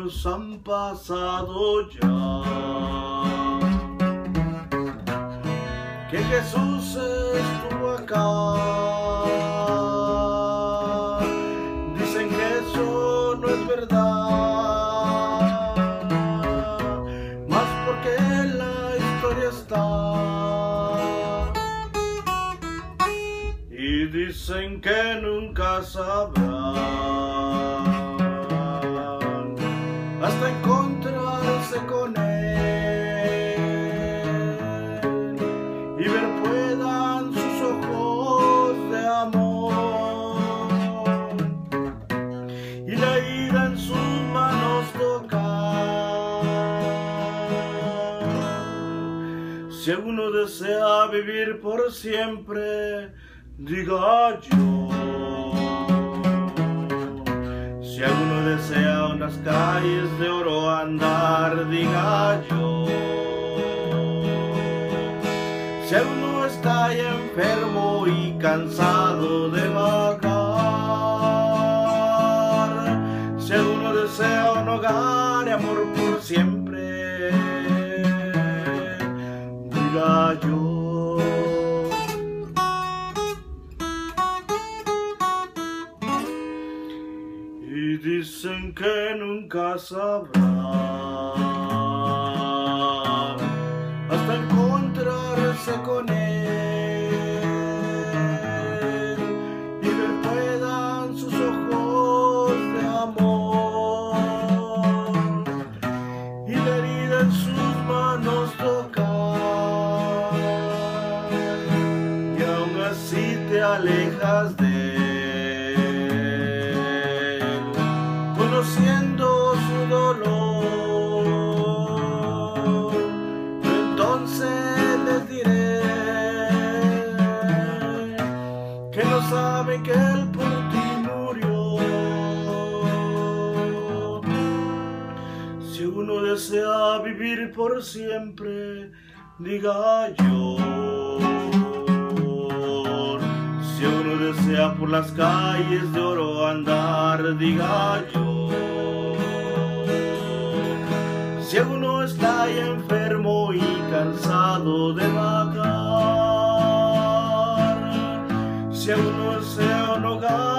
años han pasado ya, que Jesús estuvo acá. Dicen que eso no es verdad, más porque la historia está. Y dicen que nunca sabrán hasta encontrarse con él y ver puedan sus ojos de amor y la herida en sus manos tocar. Si alguno desea vivir por siempre, diga yo. Si alguno desea unas calles de oro andar, diga yo. Si alguno está enfermo y cansado de vagar, si alguno desea un hogar y amor por siempre, diga yo. Y dicen que nunca sabrán hasta encontrarse con él y ver puedan sus ojos de amor y la herida en sus manos tocar, y aún así te alejas de conociendo su dolor. Entonces les diré que no saben que él por ti murió. Si uno desea vivir por siempre, diga yo. Si uno desea por las calles de oro andar, diga yo. Si alguno está enfermo y cansado de vagar, si alguno desea un hogar